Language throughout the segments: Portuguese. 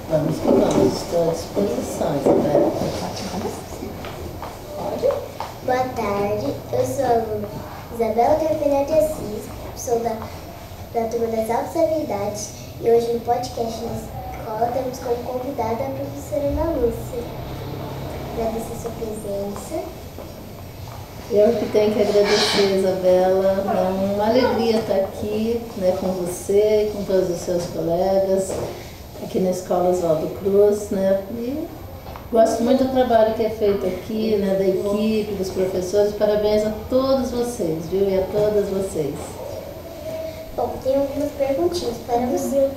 Vamos que vamos, estou à disposição, Isabela. Pode? Boa tarde, eu sou a aluna Isabela Carpena de Assis, sou da turma das Altas Habilidades e hoje no podcast na escola temos como convidada a professora Ana Lúcia. Agradecer sua presença. Eu que tenho que agradecer, Isabela. É uma alegria estar aqui, né, com você e com todos os seus colegas aqui na Escola Oswaldo Cruz, né? E gosto muito do trabalho que é feito aqui, né, da equipe, dos professores. Parabéns a todos vocês, viu? E a todas vocês. Bom, tenho algumas perguntinhas para você.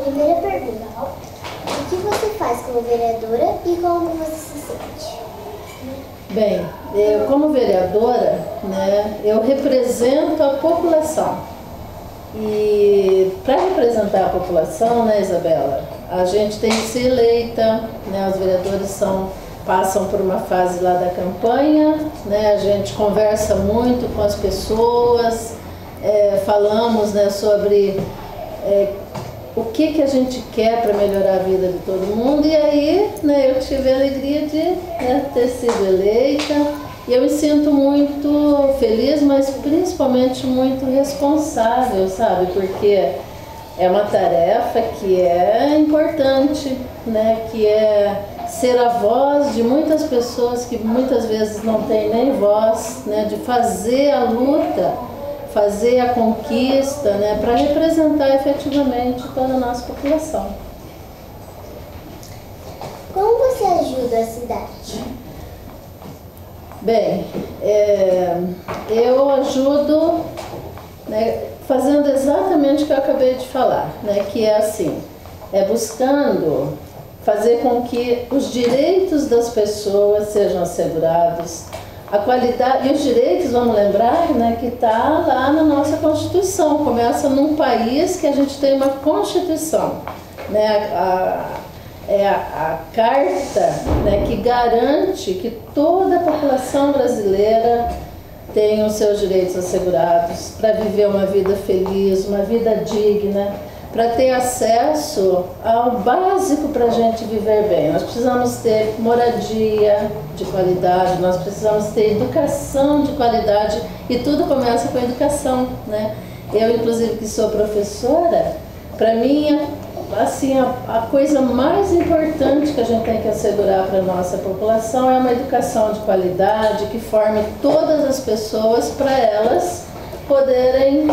Primeira pergunta: o que você faz como vereadora e como você se sente? Bem, eu como vereadora, né, eu represento a população. E para representar a população, né, Isabela, a gente tem que ser eleita, né, os vereadores passam por uma fase lá da campanha, né, a gente conversa muito com as pessoas, falamos, né, sobre o que a gente quer para melhorar a vida de todo mundo. E aí, né, eu tive a alegria de, né, ter sido eleita. E eu me sinto muito feliz, mas principalmente muito responsável, sabe? Porque é uma tarefa que é importante, né? Que é ser a voz de muitas pessoas que muitas vezes não têm nem voz, né? De fazer a luta, fazer a conquista, né? Para representar efetivamente toda a nossa população. Como você ajuda a cidade? Bem, eu ajudo, né, fazendo exatamente o que eu acabei de falar, né, que é assim, buscando fazer com que os direitos das pessoas sejam assegurados, a qualidade, e os direitos, vamos lembrar, né, que está lá na nossa Constituição, começa num país que a gente tem uma Constituição, né, a carta, né, que garante que toda a população brasileira tenha os seus direitos assegurados para viver uma vida feliz, uma vida digna, para ter acesso ao básico para a gente viver bem. Nós precisamos ter moradia de qualidade, nós precisamos ter educação de qualidade e tudo começa com a educação, né? Eu, inclusive, que sou professora, para mim, assim, a coisa mais importante que a gente tem que assegurar para a nossa população é uma educação de qualidade que forme todas as pessoas para elas poderem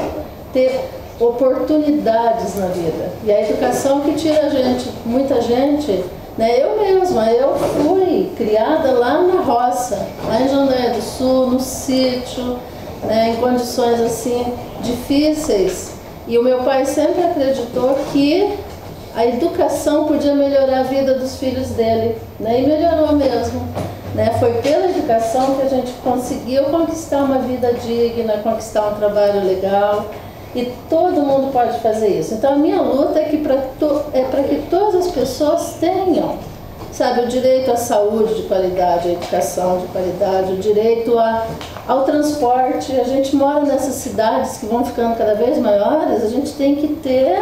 ter oportunidades na vida. E a educação que tira muita gente, né? Eu mesma, eu fui criada lá na roça, lá em Jandaia do Sul, no sítio, né? Em condições assim difíceis. E o meu pai sempre acreditou que a educação podia melhorar a vida dos filhos dele, né? E melhorou mesmo, né? Foi pela educação que a gente conseguiu conquistar uma vida digna, conquistar um trabalho legal, e todo mundo pode fazer isso. Então a minha luta é para que todas as pessoas tenham, sabe, o direito à saúde de qualidade, à educação de qualidade, o direito ao transporte. A gente mora nessas cidades que vão ficando cada vez maiores, a gente tem que ter,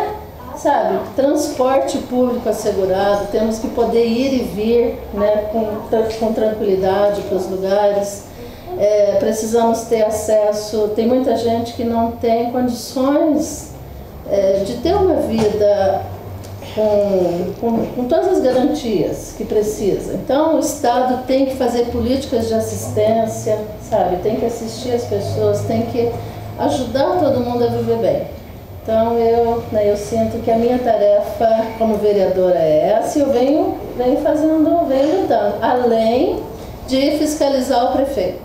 sabe, transporte público assegurado, temos que poder ir e vir, né, com tranquilidade para os lugares. Precisamos ter acesso, tem muita gente que não tem condições de ter uma vida com todas as garantias que precisa. Então o Estado tem que fazer políticas de assistência, sabe, tem que assistir as pessoas, tem que ajudar todo mundo a viver bem. Então eu sinto que a minha tarefa como vereadora é essa, e eu venho lutando, além de fiscalizar o prefeito.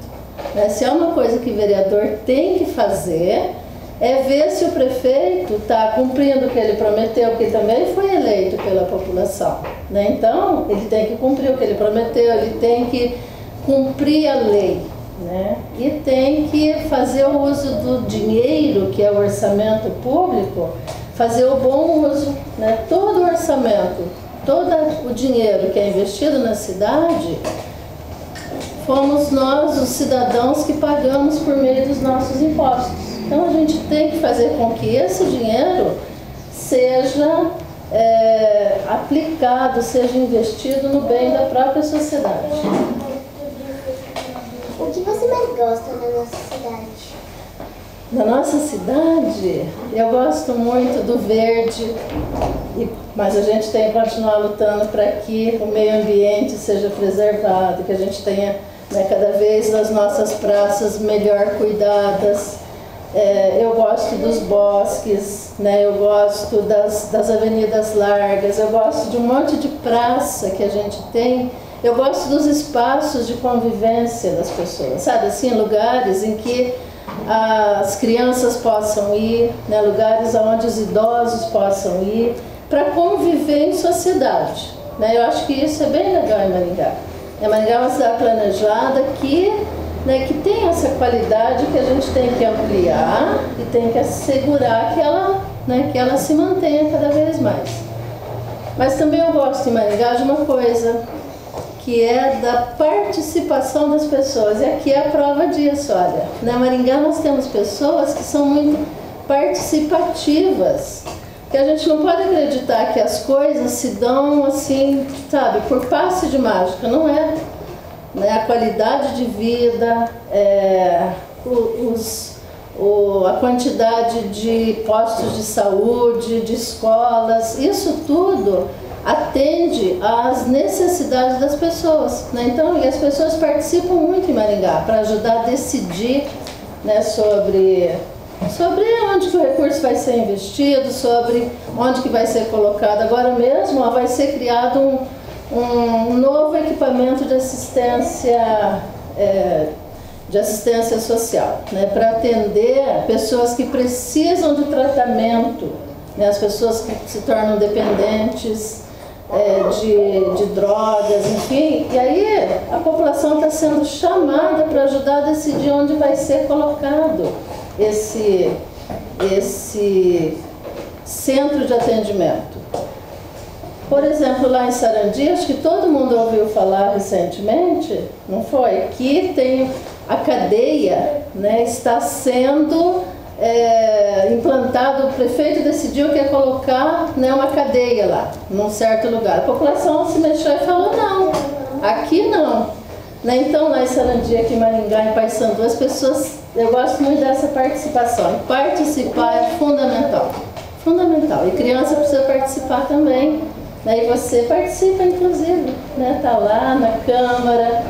Se é uma coisa que o vereador tem que fazer, é ver se o prefeito está cumprindo o que ele prometeu, porque também foi eleito pela população, né? Então ele tem que cumprir o que ele prometeu, ele tem que cumprir a lei, né? E tem que fazer o uso do dinheiro, que é o orçamento público, fazer o bom uso, né? Todo o orçamento, todo o dinheiro que é investido na cidade, fomos nós, os cidadãos, que pagamos por meio dos nossos impostos. Então a gente tem que fazer com que esse dinheiro seja aplicado, seja investido no bem da própria sociedade. O que você mais gosta da nossa cidade? Na nossa cidade, eu gosto muito do verde, mas a gente tem que continuar lutando para que o meio ambiente seja preservado, que a gente tenha, né, cada vez as nossas praças melhor cuidadas. Eu gosto dos bosques, né, eu gosto das avenidas largas, eu gosto de um monte de praça que a gente tem. Eu gosto dos espaços de convivência das pessoas, sabe, assim, lugares em que as crianças possam ir, né, lugares onde os idosos possam ir, para conviver em sociedade, né? Eu acho que isso é bem legal em Maringá. Maringá é uma cidade planejada que tem essa qualidade que a gente tem que ampliar e tem que assegurar que ela se mantenha cada vez mais. Mas também eu gosto em Maringá de uma coisa, que é da participação das pessoas. E aqui é a prova disso, olha. Na Maringá nós temos pessoas que são muito participativas, que a gente não pode acreditar que as coisas se dão assim, sabe, por passe de mágica, não é. Né? A qualidade de vida, a quantidade de postos de saúde, de escolas, isso tudo atende às necessidades das pessoas, né? Então, e as pessoas participam muito em Maringá para ajudar a decidir, né, sobre onde que o recurso vai ser investido, sobre onde que vai ser colocado. Agora mesmo vai ser criado um novo equipamento de assistência social, né, para atender pessoas que precisam de tratamento, né, as pessoas que se tornam dependentes de drogas, enfim. E aí a população está sendo chamada para ajudar a decidir onde vai ser colocado esse centro de atendimento. Por exemplo, lá em Sarandi, acho que todo mundo ouviu falar recentemente, não foi? Que tem a cadeia, né, está sendo implantado, o prefeito decidiu que ia colocar, né, uma cadeia lá, num certo lugar. A população se mexeu e falou, não, aqui não. Né? Então, lá em Sarandi, aqui em Maringá, em Paissandu, as pessoas, eu gosto muito dessa participação. E participar é fundamental, fundamental. E criança precisa participar também. Né? E você participa, inclusive, né? Tá lá na Câmara,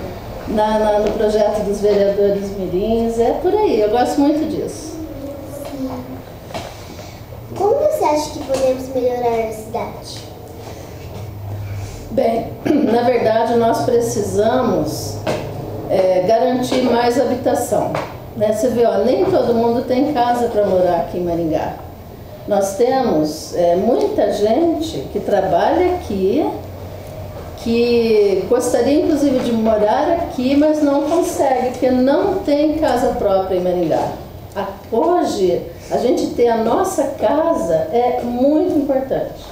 no projeto dos vereadores mirins, é por aí, eu gosto muito disso. Sim. Como você acha que podemos melhorar a cidade? Bem, na verdade nós precisamos garantir mais habitação. Né? Você vê, nem todo mundo tem casa para morar aqui em Maringá. Nós temos muita gente que trabalha aqui, que gostaria inclusive de morar aqui, mas não consegue, porque não tem casa própria em Maringá. Hoje, a gente ter a nossa casa é muito importante.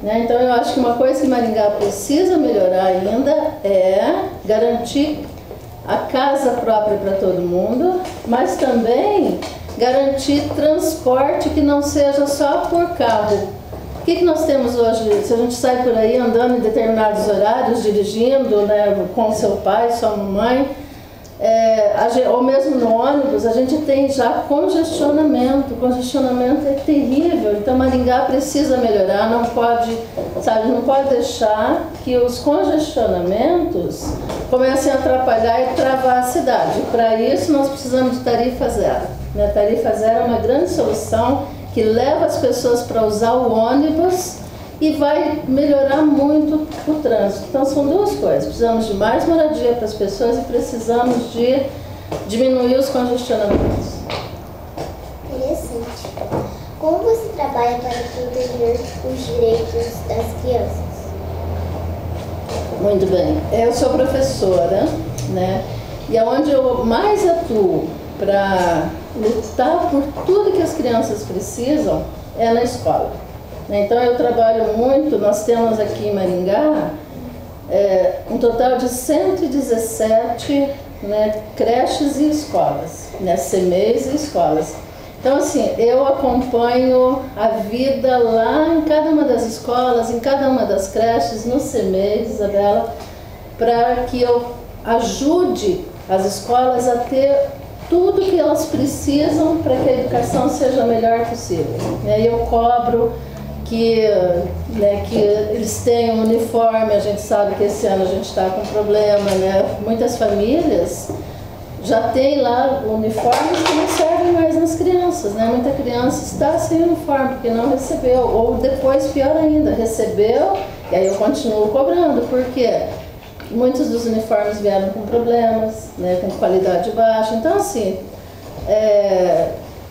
Né? Então eu acho que uma coisa que Maringá precisa melhorar ainda é garantir a casa própria para todo mundo, mas também garantir transporte que não seja só por carro. O que nós temos hoje? Se a gente sai por aí andando em determinados horários, dirigindo, né, com seu pai, sua mamãe, ou mesmo no ônibus, a gente tem já congestionamento. O congestionamento é terrível, então Maringá precisa melhorar, não pode deixar que os congestionamentos comecem a atrapalhar e travar a cidade. Para isso nós precisamos de tarifa zero. Né? Tarifa zero é uma grande solução que leva as pessoas para usar o ônibus e vai melhorar muito o trânsito. Então são duas coisas, precisamos de mais moradia para as pessoas e precisamos de diminuir os congestionamentos. Interessante. Como você trabalha para proteger os direitos das crianças? Muito bem. Eu sou professora, né? E aonde eu mais atuo para lutar por tudo que as crianças precisam é na escola. Então eu trabalho muito, nós temos aqui em Maringá um total de 117, né, creches e escolas, né, CMEs e escolas. Então, assim, eu acompanho a vida lá em cada uma das escolas, em cada uma das creches, no CEMEI, Isabela, para que eu ajude as escolas a ter tudo que elas precisam para que a educação seja a melhor possível. E aí eu cobro que eles tenham uniforme. A gente sabe que esse ano a gente está com problema, né? Muitas famílias já tem lá uniformes que não servem mais nas crianças, né? Muita criança está sem uniforme porque não recebeu, ou depois, pior ainda, recebeu, e aí eu continuo cobrando, porque muitos dos uniformes vieram com problemas, né? Com qualidade baixa. Então, assim,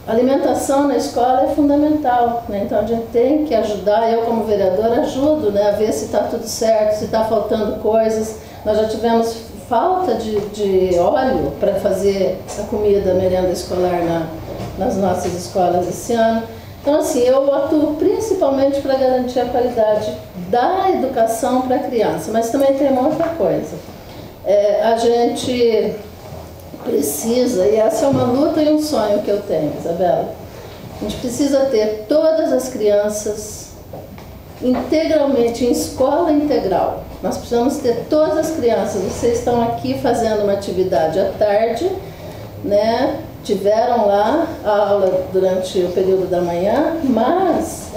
alimentação na escola é fundamental, né? Então a gente tem que ajudar. Eu, como vereadora, ajudo, né, a ver se está tudo certo, se está faltando coisas. Nós já tivemos falta de óleo para fazer a comida, a merenda escolar nas nossas escolas esse ano. Então, assim, eu atuo principalmente para garantir a qualidade da educação para a criança, mas também tem uma outra coisa. A gente precisa, e essa é uma luta e um sonho que eu tenho, Isabela, a gente precisa ter todas as crianças integralmente, em escola integral. Nós precisamos ter todas as crianças. Vocês estão aqui fazendo uma atividade à tarde, né? Tiveram lá a aula durante o período da manhã, mas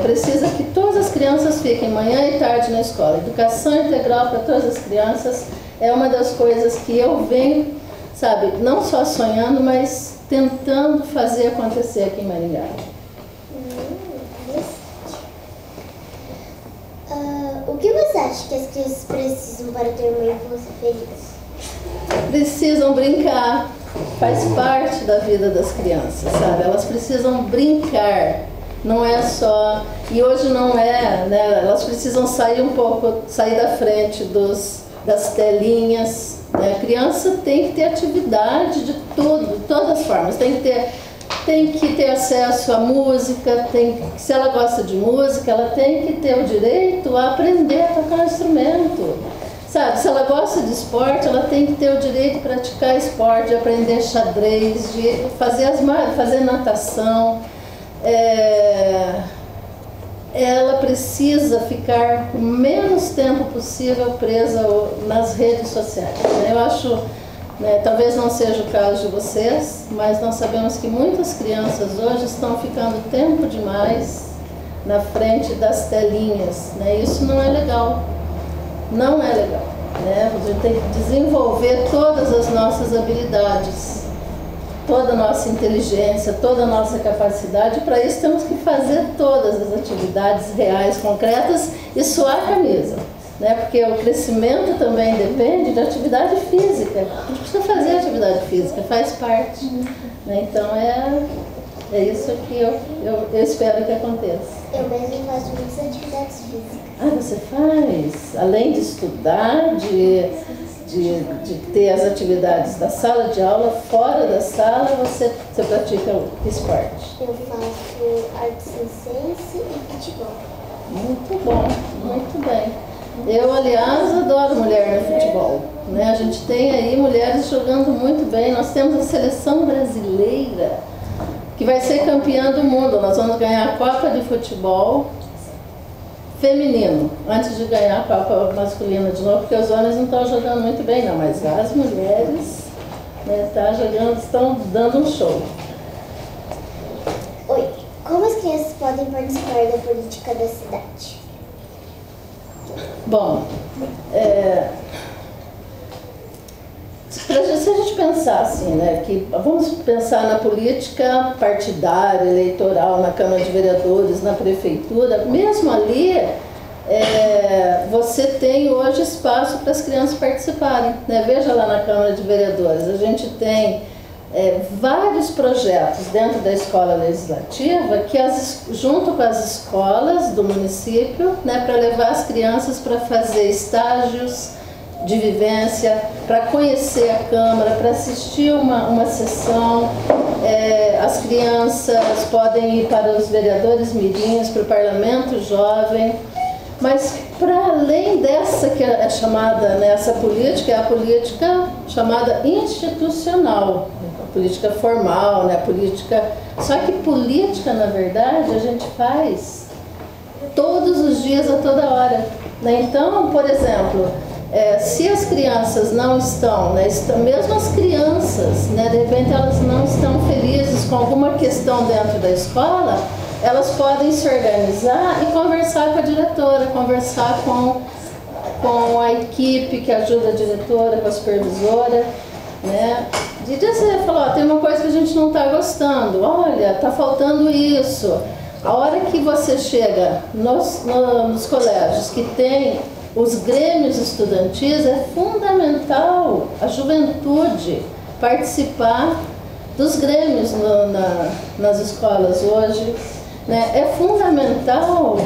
precisa que todas as crianças fiquem manhã e tarde na escola. Educação integral para todas as crianças é uma das coisas que eu venho, sabe, não só sonhando, mas tentando fazer acontecer aqui em Maringá. O que você acha que as crianças precisam para ter uma infância feliz? Precisam brincar, faz parte da vida das crianças, sabe? Elas precisam brincar, não é só... E hoje não é, né? Elas precisam sair um pouco, sair da frente das telinhas, né? A criança tem que ter atividade de tudo, de todas as formas, tem que ter acesso à música, se ela gosta de música, ela tem que ter o direito a aprender a tocar um instrumento. Sabe, se ela gosta de esporte, ela tem que ter o direito de praticar esporte, de aprender xadrez, de fazer natação. Ela precisa ficar o menos tempo possível presa nas redes sociais. Eu acho... talvez não seja o caso de vocês, mas nós sabemos que muitas crianças hoje estão ficando tempo demais na frente das telinhas, né? Isso não é legal, não é legal, né? A gente tem que desenvolver todas as nossas habilidades, toda a nossa inteligência, toda a nossa capacidade. Para isso temos que fazer todas as atividades reais, concretas e suar a camisa. Porque o crescimento também depende de atividade física. A gente precisa fazer atividade física, faz parte. Então é isso que eu espero que aconteça. Eu mesmo faço muitas atividades físicas. Ah, você faz? Além de estudar, de ter as atividades da sala de aula, fora da sala, você pratica o esporte? Eu faço artes circense e futebol. Muito bom, muito bem. Eu, aliás, adoro mulher no futebol, né? A gente tem aí mulheres jogando muito bem. Nós temos a seleção brasileira, que vai ser campeã do mundo. Nós vamos ganhar a Copa de Futebol feminino, antes de ganhar a Copa masculina de novo, porque os homens não estão jogando muito bem, não. Mas as mulheres, né, estão dando um show. Oi, como as crianças podem participar da política da cidade? Bom, se a gente pensar assim, né, que vamos pensar na política partidária, eleitoral, na Câmara de Vereadores, na Prefeitura, mesmo ali, você tem hoje espaço para as crianças participarem, né? Veja lá na Câmara de Vereadores, a gente tem vários projetos dentro da escola legislativa que junto com as escolas do município, né, para levar as crianças para fazer estágios de vivência, para conhecer a Câmara, para assistir uma sessão. As crianças podem ir para os vereadores mirins, para o Parlamento Jovem. Mas para além dessa que é chamada, né, essa política, é a política chamada institucional, a política formal, né, a política... Só que política, na verdade, a gente faz todos os dias, a toda hora, né? Então, por exemplo, se as crianças não estão, né, mesmo as crianças, né, de repente elas não estão felizes com alguma questão dentro da escola, elas podem se organizar e conversar com a diretora, conversar com a equipe que ajuda a diretora, com a supervisora, né? De dizer, falar, tem uma coisa que a gente não está gostando, olha, está faltando isso. A hora que você chega nos colégios que tem os grêmios estudantis, é fundamental a juventude participar dos grêmios nas escolas hoje, né? É fundamental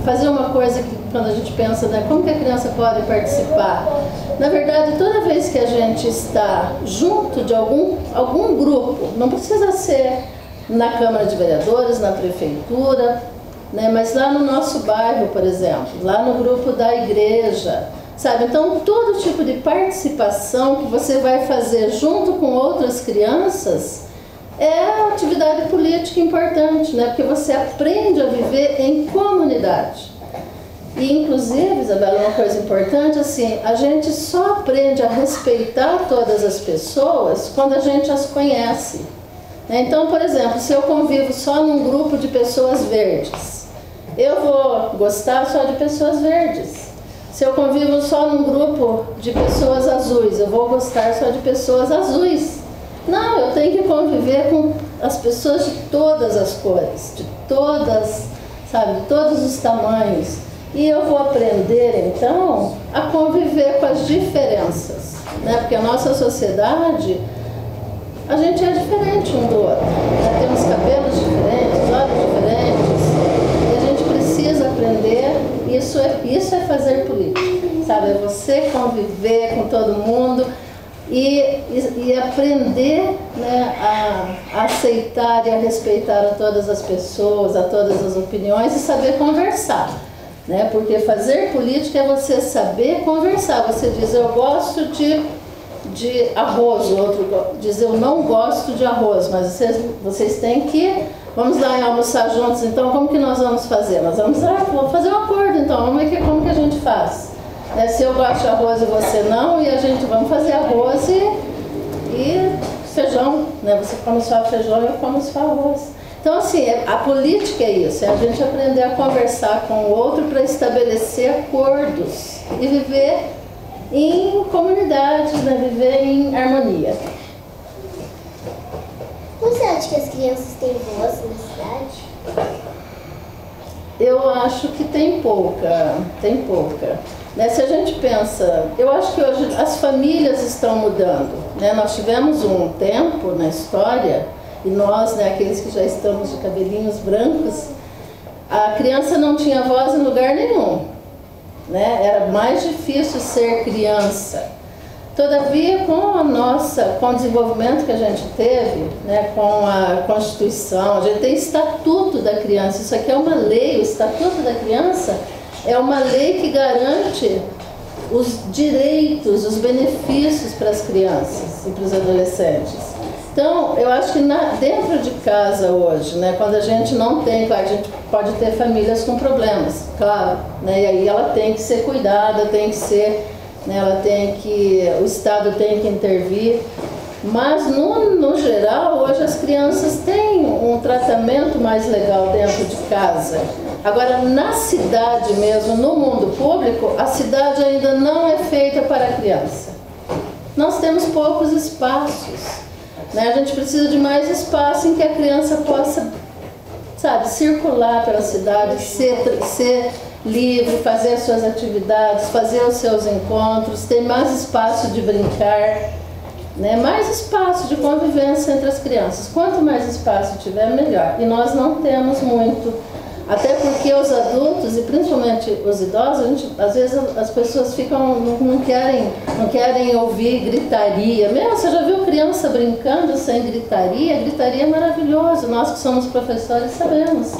fazer uma coisa que, quando a gente pensa, né, como que a criança pode participar? Na verdade, toda vez que a gente está junto de algum grupo, não precisa ser na Câmara de Vereadores, na Prefeitura, né, mas lá no nosso bairro, por exemplo, lá no grupo da igreja, sabe? Então, todo tipo de participação que você vai fazer junto com outras crianças é atividade política importante, né? Porque você aprende a viver em comunidade. E, inclusive, Isabela, uma coisa importante, assim, a gente só aprende a respeitar todas as pessoas quando a gente as conhece. Então, por exemplo, se eu convivo só num grupo de pessoas verdes, eu vou gostar só de pessoas verdes. Se eu convivo só num grupo de pessoas azuis, eu vou gostar só de pessoas azuis. Não, eu tenho que conviver com as pessoas de todas as cores, de todas, sabe, de todos os tamanhos. E eu vou aprender, então, a conviver com as diferenças, né? Porque a nossa sociedade, a gente é diferente um do outro, né? Temos cabelos diferentes, olhos diferentes, e a gente precisa aprender, isso é fazer política, sabe? É você conviver com todo mundo e aprender, né, a aceitar e a respeitar a todas as pessoas, a todas as opiniões e saber conversar. Né? Porque fazer política é você saber conversar. Você diz, eu gosto de arroz, o outro diz, eu não gosto de arroz, mas vocês têm que, vamos lá almoçar juntos, então como que nós vamos fazer? Nós vamos fazer um acordo, então, como que a gente faz? Né? Se eu gosto de arroz e você não, e a gente vamos fazer arroz e feijão, né? Você come só feijão e eu como só arroz. Então, assim, a política é isso, é a gente aprender a conversar com o outro para estabelecer acordos e viver em comunidade, né? Viver em harmonia. Você acha que as crianças têm voz na cidade? Eu acho que tem pouca. Né? Se a gente pensa, eu acho que hoje as famílias estão mudando. Né? Nós tivemos um tempo na história, e nós, né, aqueles que já estamos de cabelinhos brancos, a criança não tinha voz em lugar nenhum, né? Era mais difícil ser criança. Todavia, com o desenvolvimento que a gente teve, né, com a Constituição, a gente tem Estatuto da Criança, isso aqui é uma lei, o Estatuto da Criança é uma lei que garante os direitos, os benefícios para as crianças e para os adolescentes. Então, eu acho que dentro de casa hoje, né, quando a gente não tem, claro, a gente pode ter famílias com problemas, claro, né, e aí ela tem que ser cuidada, tem que ser, né, o Estado tem que intervir, mas no geral, hoje as crianças têm um tratamento mais legal dentro de casa. Agora, na cidade mesmo, no mundo público, a cidade ainda não é feita para a criança. Nós temos poucos espaços. Né? A gente precisa de mais espaço em que a criança possa, sabe, circular pela cidade, ser livre, fazer as suas atividades, fazer os seus encontros, ter mais espaço de brincar, né? Mais espaço de convivência entre as crianças. Quanto mais espaço tiver, melhor. E nós não temos muito, até porque os adultos, e principalmente os idosos, às vezes as pessoas não querem ouvir gritaria. Você já viu criança brincando sem gritaria? Gritaria é maravilhoso, nós que somos professores sabemos.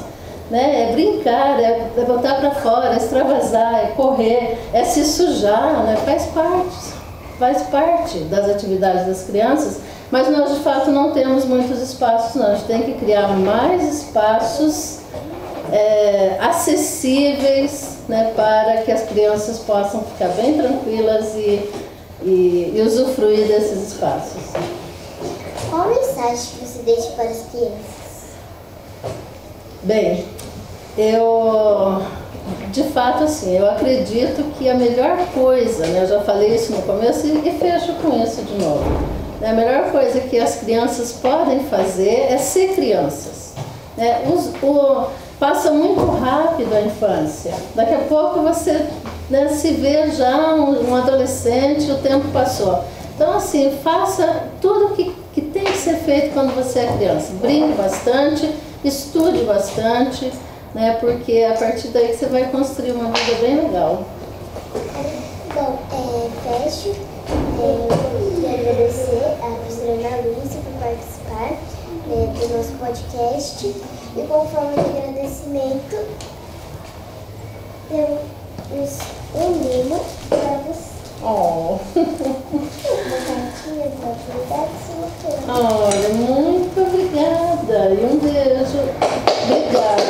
né? É brincar, é botar para fora, é extravasar, é correr, é se sujar, né? Faz parte das atividades das crianças, mas nós de fato não temos muitos espaços, não. A gente tem que criar mais espaços acessíveis, né, para que as crianças possam ficar bem tranquilas e usufruir desses espaços. Qual a mensagem que você deixa para as crianças? Bem, de fato, assim, eu acredito que a melhor coisa, né, eu já falei isso no começo e fecho com isso de novo, né, a melhor coisa que as crianças podem fazer é ser crianças, né, passa muito rápido a infância, daqui a pouco você, né, se vê já um adolescente, o tempo passou. Então, assim, faça tudo que tem que ser feito quando você é criança, brinque bastante, estude bastante, né, porque é a partir daí que você vai construir uma vida bem legal. Bom, fecho. Queria agradecer a professora Ana Lúcia por participar do nosso podcast. E como forma de agradecimento, temos um mimo para você. Oh. Olha, muito obrigada e um beijo. Obrigada.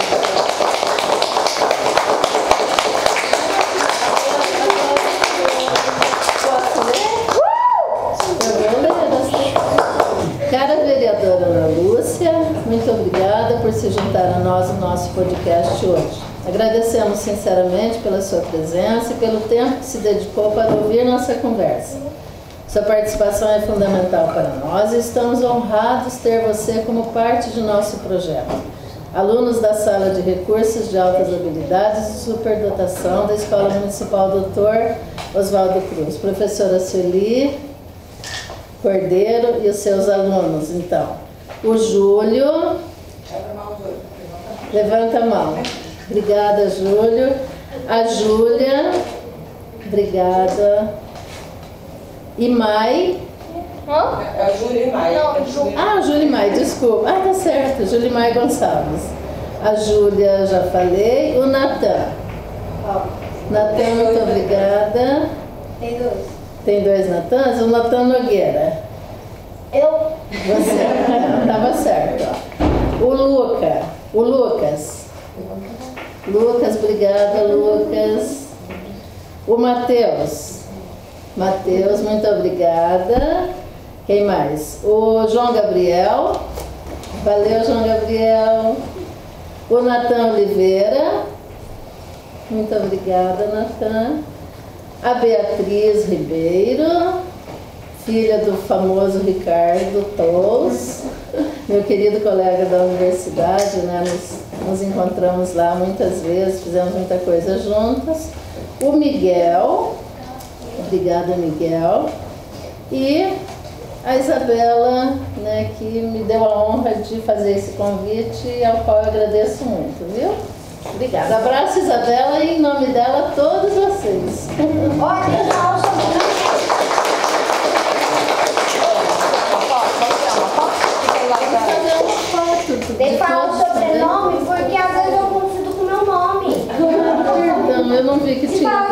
Cara vereadora Ana Lúcia, muito obrigada por se juntar a nós no nosso podcast hoje. Agradecemos sinceramente pela sua presença e pelo tempo que se dedicou para ouvir nossa conversa. Sua participação é fundamental para nós e estamos honrados ter você como parte de nosso projeto. Alunos da Sala de Recursos de Altas Habilidades e Superdotação da Escola Municipal Dr. Oswaldo Cruz, professora Sueli Cordeiro e os seus alunos, então. O Júlio, levanta a mão. Obrigada, Júlio. A Júlia, obrigada. E Mai. É a Júlia e Mai. Júlia e Mai, desculpa. Tá certo, Júlia e Mai Gonçalves. A Júlia, já falei. O Natan. Natan, muito obrigada. Tem dois. Tem dois Natans? O Natan Nogueira. Eu. Você, estava certo. Ó. O Lucas. Lucas, obrigada, Lucas. O Matheus. Matheus, muito obrigada. Quem mais? O João Gabriel. Valeu, João Gabriel. O Natan Oliveira. Muito obrigada, Natan. A Beatriz Ribeiro, filha do famoso Ricardo Tous, meu querido colega da universidade, né? Nos encontramos lá muitas vezes, fizemos muita coisa juntas. O Miguel, obrigada, Miguel. E a Isabela, né, que me deu a honra de fazer esse convite, ao qual eu agradeço muito, viu? Obrigada. Abraço, Isabela, e em nome dela, todos vocês. Tem que falar o sobrenome, porque às vezes eu confundo com o meu nome. Perdão, eu não vi que tinha.